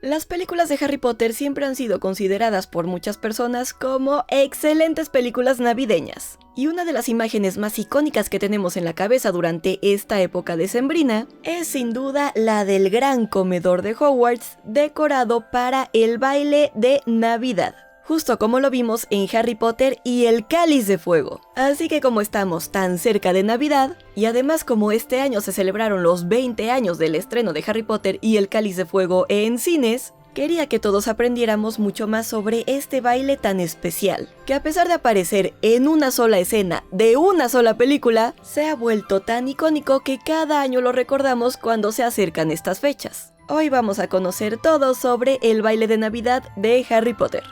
Las películas de Harry Potter siempre han sido consideradas por muchas personas como excelentes películas navideñas. Y una de las imágenes más icónicas que tenemos en la cabeza durante esta época decembrina es sin duda la del gran comedor de Hogwarts decorado para el baile de Navidad, justo como lo vimos en Harry Potter y el Cáliz de Fuego. Así que como estamos tan cerca de Navidad, y además como este año se celebraron los 20 años del estreno de Harry Potter y el Cáliz de Fuego en cines, quería que todos aprendiéramos mucho más sobre este baile tan especial, que a pesar de aparecer en una sola escena de una sola película, se ha vuelto tan icónico que cada año lo recordamos cuando se acercan estas fechas. Hoy vamos a conocer todo sobre el baile de Navidad de Harry Potter.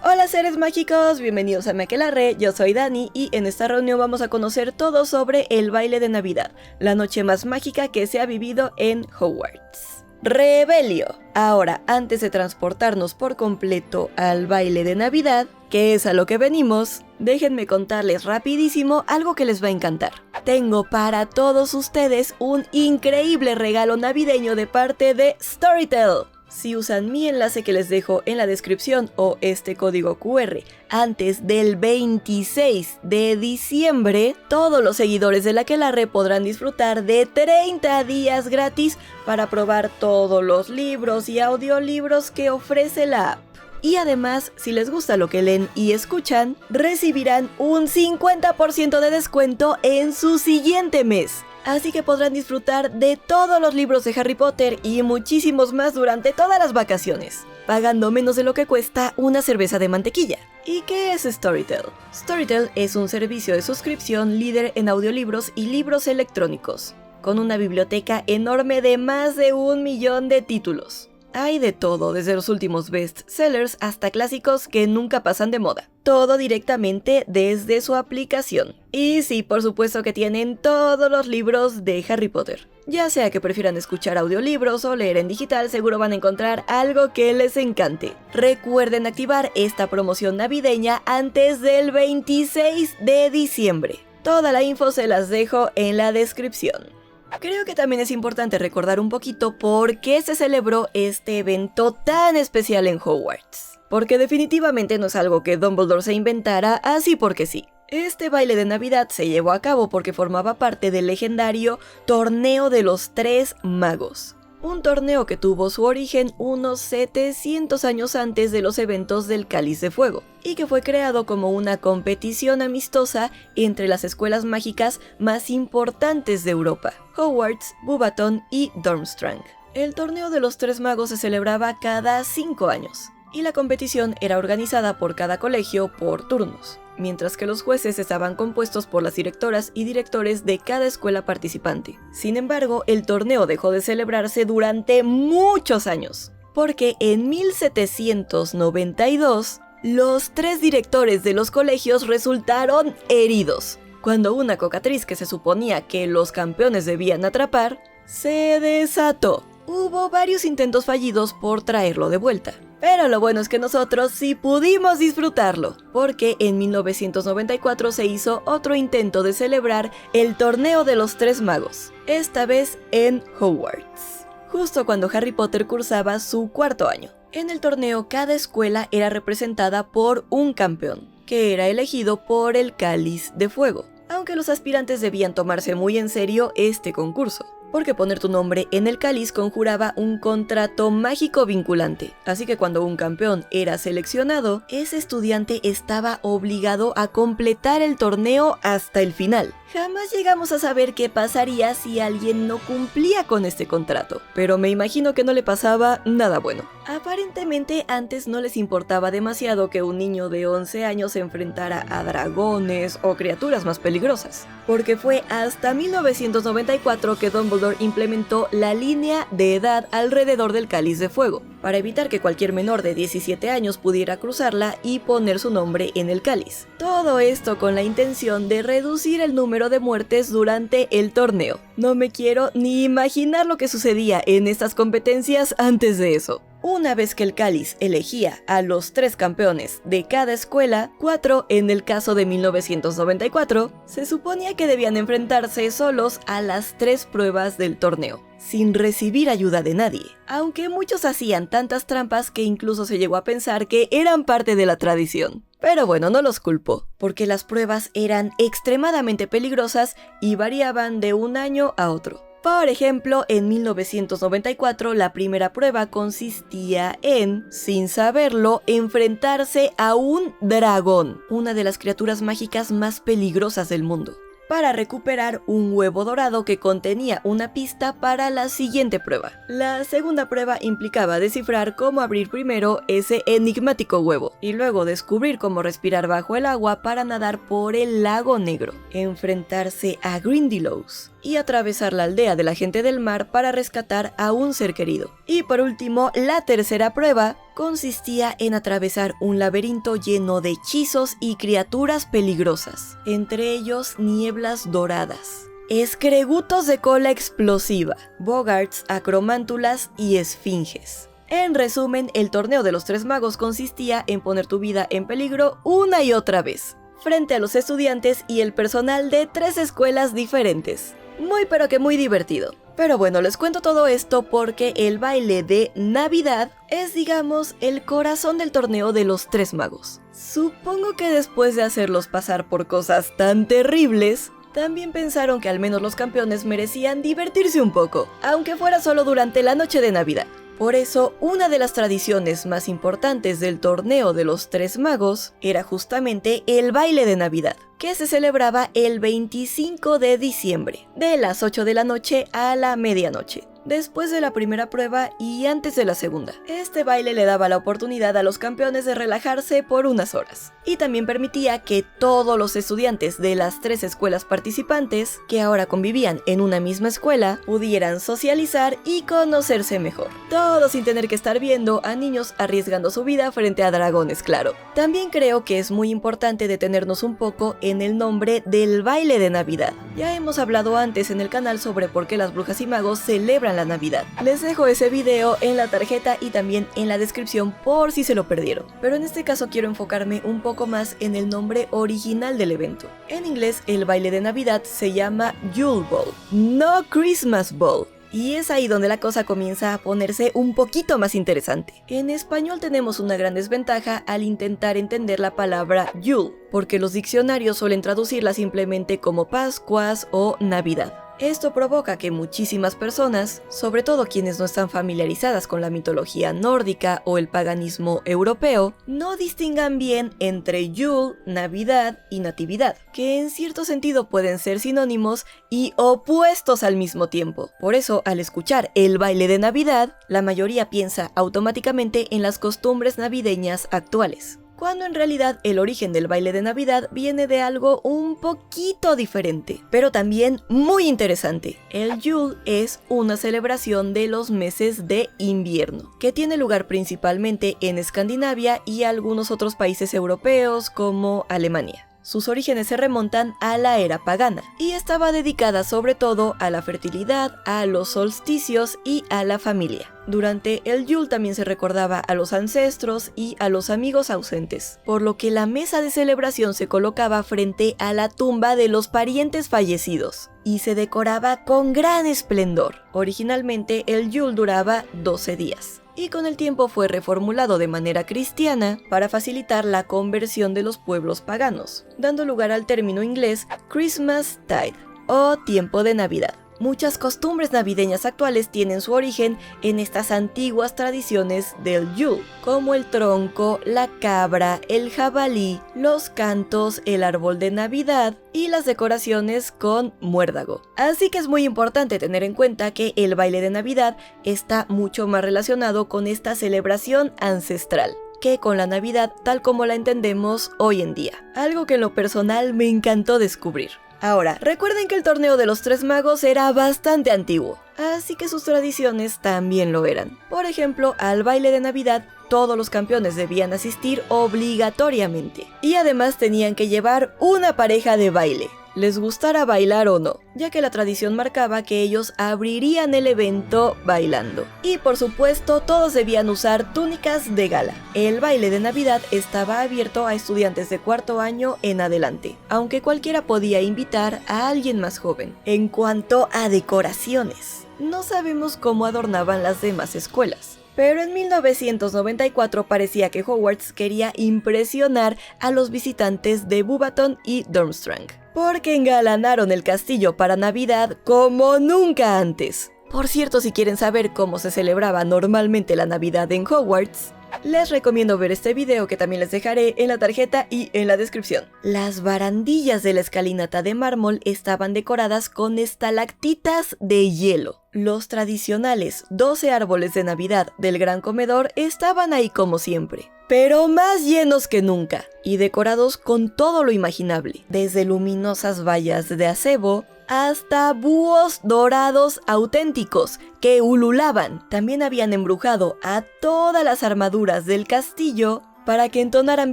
Hola seres mágicos, bienvenidos a Maquelarre, yo soy Dani y en esta reunión vamos a conocer todo sobre el baile de Navidad, la noche más mágica que se ha vivido en Hogwarts. Rebelio. Ahora, antes de transportarnos por completo al baile de Navidad, que es a lo que venimos, déjenme contarles rapidísimo algo que les va a encantar. Tengo para todos ustedes un increíble regalo navideño de parte de Storytel. Si usan mi enlace que les dejo en la descripción o este código QR antes del 26 de diciembre, todos los seguidores de Maquelarre podrán disfrutar de 30 días gratis para probar todos los libros y audiolibros que ofrece la app. Y además, si les gusta lo que leen y escuchan, recibirán un 50% de descuento en su siguiente mes. Así que podrán disfrutar de todos los libros de Harry Potter y muchísimos más durante todas las vacaciones, pagando menos de lo que cuesta una cerveza de mantequilla. ¿Y qué es Storytel? Storytel es un servicio de suscripción líder en audiolibros y libros electrónicos, con una biblioteca enorme de más de 1 millón de títulos. Hay de todo, desde los últimos bestsellers hasta clásicos que nunca pasan de moda. Todo directamente desde su aplicación. Y sí, por supuesto que tienen todos los libros de Harry Potter. Ya sea que prefieran escuchar audiolibros o leer en digital, seguro van a encontrar algo que les encante. Recuerden activar esta promoción navideña antes del 26 de diciembre. Toda la info se las dejo en la descripción. Creo que también es importante recordar un poquito por qué se celebró este evento tan especial en Hogwarts. Porque definitivamente no es algo que Dumbledore se inventara así porque sí. Este baile de Navidad se llevó a cabo porque formaba parte del legendario Torneo de los Tres Magos. Un torneo que tuvo su origen unos 700 años antes de los eventos del Cáliz de Fuego, y que fue creado como una competición amistosa entre las escuelas mágicas más importantes de Europa, Hogwarts, Beauxbaton y Durmstrang. El torneo de los Tres Magos se celebraba cada 5 años, y la competición era organizada por cada colegio por turnos, mientras que los jueces estaban compuestos por las directoras y directores de cada escuela participante. Sin embargo, el torneo dejó de celebrarse durante muchos años, porque en 1792, los 3 directores de los colegios resultaron heridos, cuando una cocatriz que se suponía que los campeones debían atrapar, se desató. Hubo varios intentos fallidos por traerlo de vuelta. Pero lo bueno es que nosotros sí pudimos disfrutarlo, porque en 1994 se hizo otro intento de celebrar el Torneo de los Tres Magos, esta vez en Hogwarts, justo cuando Harry Potter cursaba su 4º año. En el torneo cada escuela era representada por un campeón, que era elegido por el Cáliz de Fuego, aunque los aspirantes debían tomarse muy en serio este concurso, porque poner tu nombre en el cáliz conjuraba un contrato mágico vinculante. Así que cuando un campeón era seleccionado, ese estudiante estaba obligado a completar el torneo hasta el final. Jamás llegamos a saber qué pasaría si alguien no cumplía con este contrato, pero me imagino que no le pasaba nada bueno. Aparentemente antes no les importaba demasiado que un niño de 11 años se enfrentara a dragones o criaturas más peligrosas, porque fue hasta 1994 que Dumbledore implementó la línea de edad alrededor del Cáliz de Fuego, para evitar que cualquier menor de 17 años pudiera cruzarla y poner su nombre en el cáliz. Todo esto con la intención de reducir el número de muertes durante el torneo. No me quiero ni imaginar lo que sucedía en estas competencias antes de eso. Una vez que el cáliz elegía a los 3 campeones de cada escuela, 4 en el caso de 1994, se suponía que debían enfrentarse solos a las 3 pruebas del torneo, sin recibir ayuda de nadie, aunque muchos hacían tantas trampas que incluso se llegó a pensar que eran parte de la tradición. Pero bueno, no los culpo, porque las pruebas eran extremadamente peligrosas y variaban de un año a otro. Por ejemplo, en 1994 la primera prueba consistía en, sin saberlo, enfrentarse a un dragón, una de las criaturas mágicas más peligrosas del mundo, para recuperar un huevo dorado que contenía una pista para la siguiente prueba. La segunda prueba implicaba descifrar cómo abrir primero ese enigmático huevo y luego descubrir cómo respirar bajo el agua para nadar por el lago negro, enfrentarse a Grindylows y atravesar la aldea de la gente del mar para rescatar a un ser querido. Y por último, la tercera prueba consistía en atravesar un laberinto lleno de hechizos y criaturas peligrosas, entre ellos nieblas doradas, escregutos de cola explosiva, bogarts, acromántulas y esfinges. En resumen, el torneo de los 3 magos consistía en poner tu vida en peligro una y otra vez, frente a los estudiantes y el personal de 3 escuelas diferentes. Muy pero que muy divertido. Pero bueno, les cuento todo esto porque el baile de Navidad es, digamos, el corazón del torneo de los 3 magos. Supongo que después de hacerlos pasar por cosas tan terribles, también pensaron que al menos los campeones merecían divertirse un poco, aunque fuera solo durante la noche de Navidad. Por eso, una de las tradiciones más importantes del torneo de los 3 magos era justamente el baile de Navidad, que se celebraba el 25 de diciembre, de las 8 de la noche a la medianoche, después de la primera prueba y antes de la segunda. Este baile le daba la oportunidad a los campeones de relajarse por unas horas, y también permitía que todos los estudiantes de las 3 escuelas participantes, que ahora convivían en una misma escuela, pudieran socializar y conocerse mejor. Todo sin tener que estar viendo a niños arriesgando su vida frente a dragones, claro. También creo que es muy importante detenernos un poco en el nombre del baile de Navidad. Ya hemos hablado antes en el canal sobre por qué las brujas y magos celebran la Navidad. Les dejo ese video en la tarjeta y también en la descripción por si se lo perdieron. Pero en este caso quiero enfocarme un poco más en el nombre original del evento. En inglés, el baile de Navidad se llama Yule Ball, no Christmas Ball. Y es ahí donde la cosa comienza a ponerse un poquito más interesante. En español tenemos una gran desventaja al intentar entender la palabra Yule, porque los diccionarios suelen traducirla simplemente como Pascuas o Navidad. Esto provoca que muchísimas personas, sobre todo quienes no están familiarizadas con la mitología nórdica o el paganismo europeo, no distingan bien entre Yule, Navidad y Natividad, que en cierto sentido pueden ser sinónimos y opuestos al mismo tiempo. Por eso, al escuchar el baile de Navidad, la mayoría piensa automáticamente en las costumbres navideñas actuales, cuando en realidad el origen del baile de Navidad viene de algo un poquito diferente, pero también muy interesante. El Yule es una celebración de los meses de invierno, que tiene lugar principalmente en Escandinavia y algunos otros países europeos como Alemania. Sus orígenes se remontan a la era pagana y estaba dedicada sobre todo a la fertilidad, a los solsticios y a la familia. Durante el Yule también se recordaba a los ancestros y a los amigos ausentes, por lo que la mesa de celebración se colocaba frente a la tumba de los parientes fallecidos y se decoraba con gran esplendor. Originalmente el Yule duraba 12 días. Y con el tiempo fue reformulado de manera cristiana para facilitar la conversión de los pueblos paganos, dando lugar al término inglés Christmas Tide o tiempo de Navidad. Muchas costumbres navideñas actuales tienen su origen en estas antiguas tradiciones del Yule, como el tronco, la cabra, el jabalí, los cantos, el árbol de Navidad y las decoraciones con muérdago. Así que es muy importante tener en cuenta que el baile de Navidad está mucho más relacionado con esta celebración ancestral que con la Navidad tal como la entendemos hoy en día. Algo que en lo personal me encantó descubrir. Ahora, recuerden que el torneo de los 3 magos era bastante antiguo, así que sus tradiciones también lo eran. Por ejemplo, al baile de Navidad, todos los campeones debían asistir obligatoriamente, y además tenían que llevar una pareja de baile. les gustara bailar o no, ya que la tradición marcaba que ellos abrirían el evento bailando. Y por supuesto, todos debían usar túnicas de gala. El baile de Navidad estaba abierto a estudiantes de cuarto año en adelante, aunque cualquiera podía invitar a alguien más joven. En cuanto a decoraciones, no sabemos cómo adornaban las demás escuelas. Pero en 1994 parecía que Hogwarts quería impresionar a los visitantes de Beauxbaton y Durmstrang, porque engalanaron el castillo para Navidad como nunca antes. Por cierto, si quieren saber cómo se celebraba normalmente la Navidad en Hogwarts, les recomiendo ver este video que también les dejaré en la tarjeta y en la descripción. Las barandillas de la escalinata de mármol estaban decoradas con estalactitas de hielo. Los tradicionales 12 árboles de Navidad del gran comedor estaban ahí como siempre, pero más llenos que nunca y decorados con todo lo imaginable, desde luminosas vallas de acebo hasta búhos dorados auténticos que ululaban. También habían embrujado a todas las armaduras del castillo para que entonaran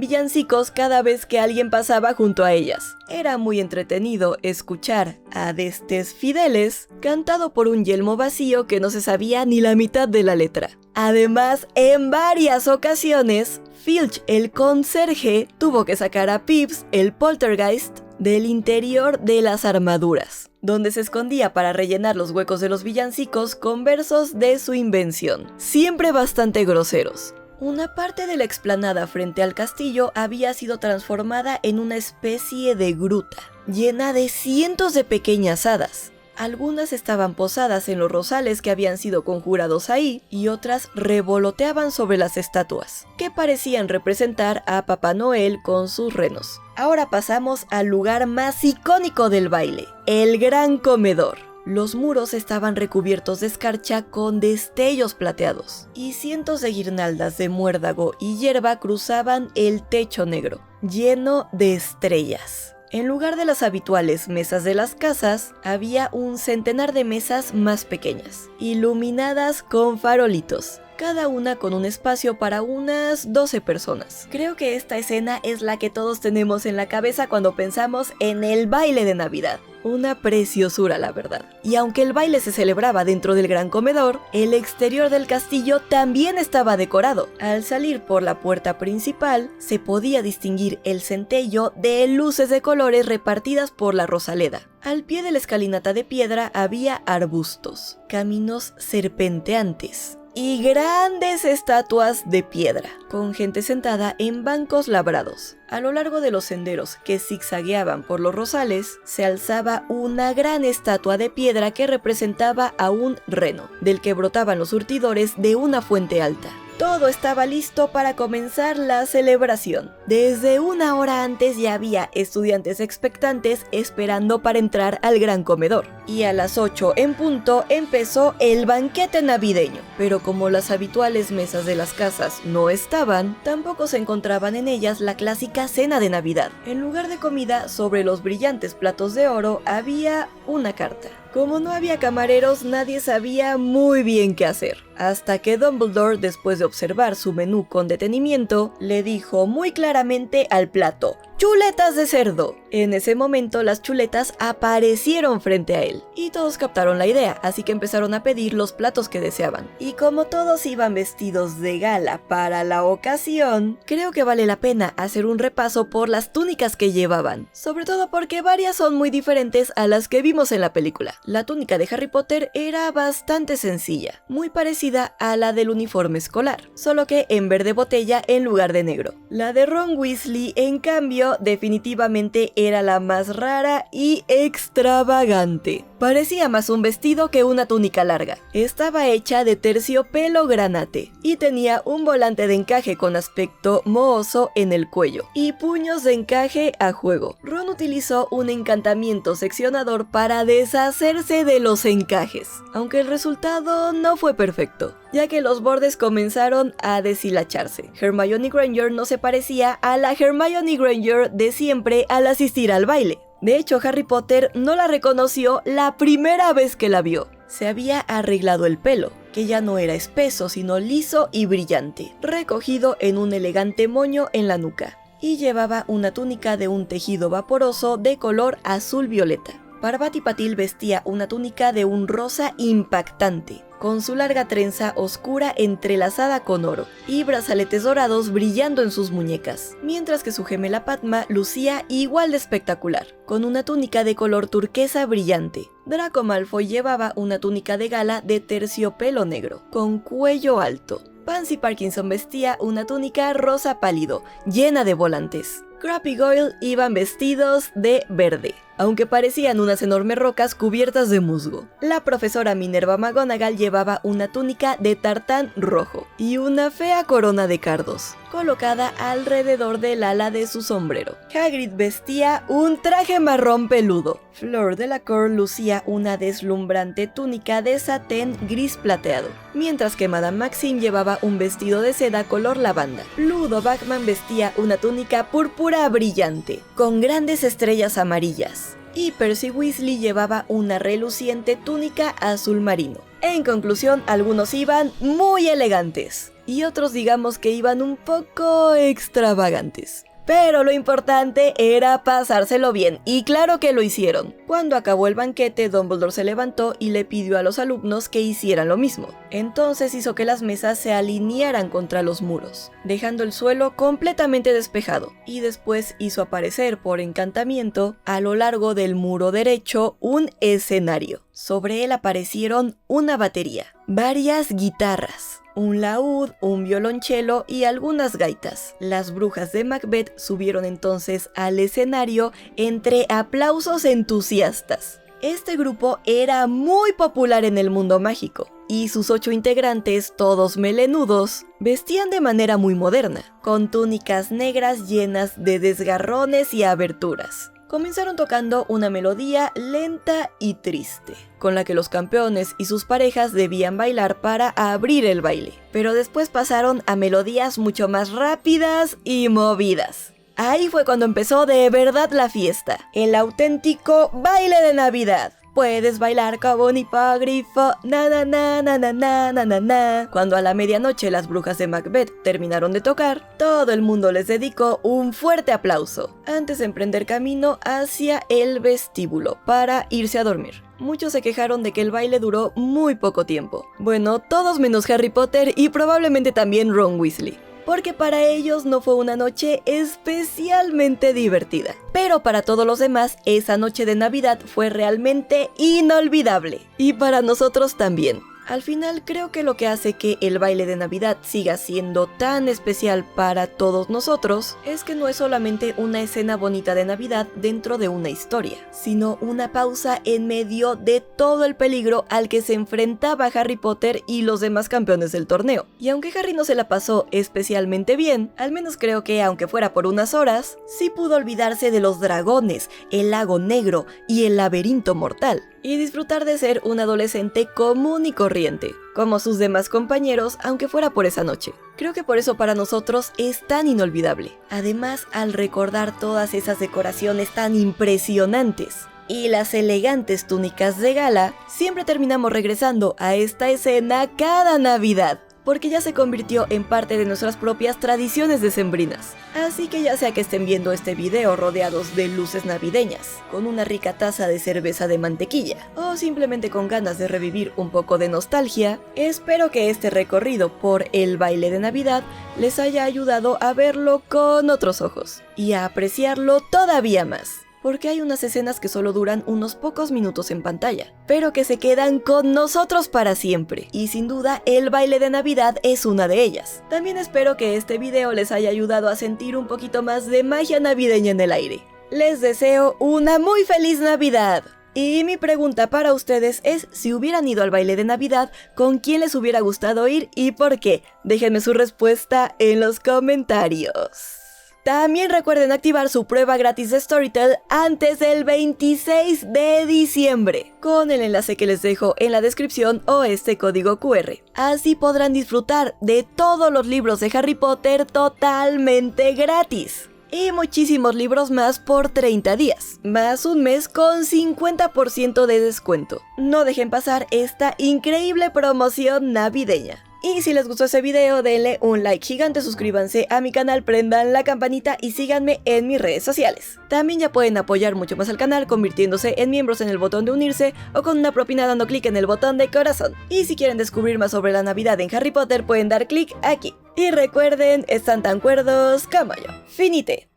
villancicos cada vez que alguien pasaba junto a ellas. Era muy entretenido escuchar a Destes Fideles cantado por un yelmo vacío que no se sabía ni la mitad de la letra. Además, en varias ocasiones, Filch, el conserje, tuvo que sacar a Pips, el poltergeist, del interior de las armaduras, donde se escondía para rellenar los huecos de los villancicos con versos de su invención, siempre bastante groseros. Una parte de la explanada frente al castillo había sido transformada en una especie de gruta, llena de cientos de pequeñas hadas. Algunas estaban posadas en los rosales que habían sido conjurados ahí, y otras revoloteaban sobre las estatuas, que parecían representar a Papá Noel con sus renos. Ahora pasamos al lugar más icónico del baile, el gran comedor. Los muros estaban recubiertos de escarcha con destellos plateados, y cientos de guirnaldas de muérdago y hierba cruzaban el techo negro, lleno de estrellas. En lugar de las habituales mesas de las casas, había un centenar de mesas más pequeñas, iluminadas con farolitos, cada una con un espacio para unas 12 personas. Creo que esta escena es la que todos tenemos en la cabeza cuando pensamos en el baile de Navidad. Una preciosura, la verdad. Y aunque el baile se celebraba dentro del gran comedor, el exterior del castillo también estaba decorado. Al salir por la puerta principal, se podía distinguir el centello de luces de colores repartidas por la rosaleda. Al pie de la escalinata de piedra había arbustos, caminos serpenteantes y grandes estatuas de piedra, con gente sentada en bancos labrados. A lo largo de los senderos que zigzagueaban por los rosales, se alzaba una gran estatua de piedra que representaba a un reno, del que brotaban los surtidores de una fuente alta. Todo estaba listo para comenzar la celebración. Desde una hora antes ya había estudiantes expectantes esperando para entrar al gran comedor. Y a las 8 en punto empezó el banquete navideño. Pero como las habituales mesas de las casas no estaban, tampoco se encontraban en ellas la clásica cena de Navidad. En lugar de comida, sobre los brillantes platos de oro había una carta. Como no había camareros, nadie sabía muy bien qué hacer, hasta que Dumbledore, después de observar su menú con detenimiento, le dijo muy claramente al plato: ¡chuletas de cerdo! En ese momento las chuletas aparecieron frente a él, y todos captaron la idea, así que empezaron a pedir los platos que deseaban. Y como todos iban vestidos de gala para la ocasión, creo que vale la pena hacer un repaso por las túnicas que llevaban, sobre todo porque varias son muy diferentes a las que vimos en la película. La túnica de Harry Potter era bastante sencilla, muy parecida a la del uniforme escolar, solo que en verde botella en lugar de negro. La de Ron Weasley, en cambio, definitivamente era la más rara y extravagante. Parecía más un vestido que una túnica larga. Estaba hecha de terciopelo granate y tenía un volante de encaje con aspecto mohoso en el cuello y puños de encaje a juego. Ron utilizó un encantamiento seccionador para deshacerse de los encajes, aunque el resultado no fue perfecto, ya que los bordes comenzaron a deshilacharse. Hermione Granger no se parecía a la Hermione Granger de siempre al asistir al baile. De hecho, Harry Potter no la reconoció la primera vez que la vio. Se había arreglado el pelo, que ya no era espeso, sino liso y brillante, recogido en un elegante moño en la nuca. y llevaba una túnica de un tejido vaporoso de color azul violeta. Parvati Patil vestía una túnica de un rosa impactante, con su larga trenza oscura entrelazada con oro, y brazaletes dorados brillando en sus muñecas, mientras que su gemela Padma lucía igual de espectacular, con una túnica de color turquesa brillante. Draco Malfoy llevaba una túnica de gala de terciopelo negro, con cuello alto. Pansy Parkinson vestía una túnica rosa pálido, llena de volantes. Crabbe y Goyle iban vestidos de verde, aunque parecían unas enormes rocas cubiertas de musgo. La profesora Minerva McGonagall llevaba una túnica de tartán rojo y una fea corona de cardos, colocada alrededor del ala de su sombrero. Hagrid vestía un traje marrón peludo. Fleur Delacour lucía una deslumbrante túnica de satén gris plateado, mientras que Madame Maxime llevaba un vestido de seda color lavanda. Ludo Bagman vestía una túnica púrpura brillante, con grandes estrellas amarillas. Y Percy Weasley llevaba una reluciente túnica azul marino. En conclusión, algunos iban muy elegantes y otros digamos que iban un poco extravagantes. Pero lo importante era pasárselo bien, y claro que lo hicieron. Cuando acabó el banquete, Dumbledore se levantó y le pidió a los alumnos que hicieran lo mismo. Entonces hizo que las mesas se alinearan contra los muros, dejando el suelo completamente despejado, y después hizo aparecer por encantamiento, a lo largo del muro derecho, un escenario. Sobre él aparecieron una batería, varias guitarras, un laúd, un violonchelo y algunas gaitas. Las brujas de Macbeth subieron entonces al escenario entre aplausos entusiastas. Este grupo era muy popular en el mundo mágico, y sus 8 integrantes, todos melenudos, vestían de manera muy moderna, con túnicas negras llenas de desgarrones y aberturas. Comenzaron tocando una melodía lenta y triste, con la que los campeones y sus parejas debían bailar para abrir el baile. Pero después pasaron a melodías mucho más rápidas y movidas. Ahí fue cuando empezó de verdad la fiesta, el auténtico baile de Navidad. Puedes bailar como un hipogrifo, na na na na na na na na na. Cuando a la medianoche las brujas de Macbeth terminaron de tocar, todo el mundo les dedicó un fuerte aplauso, antes de emprender camino hacia el vestíbulo para irse a dormir. Muchos se quejaron de que el baile duró muy poco tiempo. Bueno, todos menos Harry Potter y probablemente también Ron Weasley, porque para ellos no fue una noche especialmente divertida. Pero para todos los demás, esa noche de Navidad fue realmente inolvidable. Y para nosotros también. Al final creo que lo que hace que el baile de Navidad siga siendo tan especial para todos nosotros es que no es solamente una escena bonita de Navidad dentro de una historia, sino una pausa en medio de todo el peligro al que se enfrentaba Harry Potter y los demás campeones del torneo. Y aunque Harry no se la pasó especialmente bien, al menos creo que aunque fuera por unas horas, sí pudo olvidarse de los dragones, el lago negro y el laberinto mortal, y disfrutar de ser un adolescente común y corriente, como sus demás compañeros, aunque fuera por esa noche. Creo que por eso para nosotros es tan inolvidable. Además, al recordar todas esas decoraciones tan impresionantes y las elegantes túnicas de gala, siempre terminamos regresando a esta escena cada Navidad, porque ya se convirtió en parte de nuestras propias tradiciones decembrinas. Así que ya sea que estén viendo este video rodeados de luces navideñas, con una rica taza de cerveza de mantequilla, o simplemente con ganas de revivir un poco de nostalgia, espero que este recorrido por el baile de Navidad les haya ayudado a verlo con otros ojos, y a apreciarlo todavía más. Porque hay unas escenas que solo duran unos pocos minutos en pantalla, pero que se quedan con nosotros para siempre, y sin duda el baile de Navidad es una de ellas. También espero que este video les haya ayudado a sentir un poquito más de magia navideña en el aire. Les deseo una muy feliz Navidad. Y mi pregunta para ustedes es si hubieran ido al baile de Navidad, ¿con quién les hubiera gustado ir y por qué? Déjenme su respuesta en los comentarios. También recuerden activar su prueba gratis de Storytel antes del 26 de diciembre, con el enlace que les dejo en la descripción o este código QR. Así podrán disfrutar de todos los libros de Harry Potter totalmente gratis. Y muchísimos libros más por 30 días, más un mes con 50% de descuento. No dejen pasar esta increíble promoción navideña. Y si les gustó este video, denle un like gigante, suscríbanse a mi canal, prendan la campanita y síganme en mis redes sociales. También ya pueden apoyar mucho más al canal convirtiéndose en miembros en el botón de unirse o con una propina dando clic en el botón de corazón. Y si quieren descubrir más sobre la Navidad en Harry Potter, pueden dar clic aquí. Y recuerden, están tan cuerdos como yo. Finite.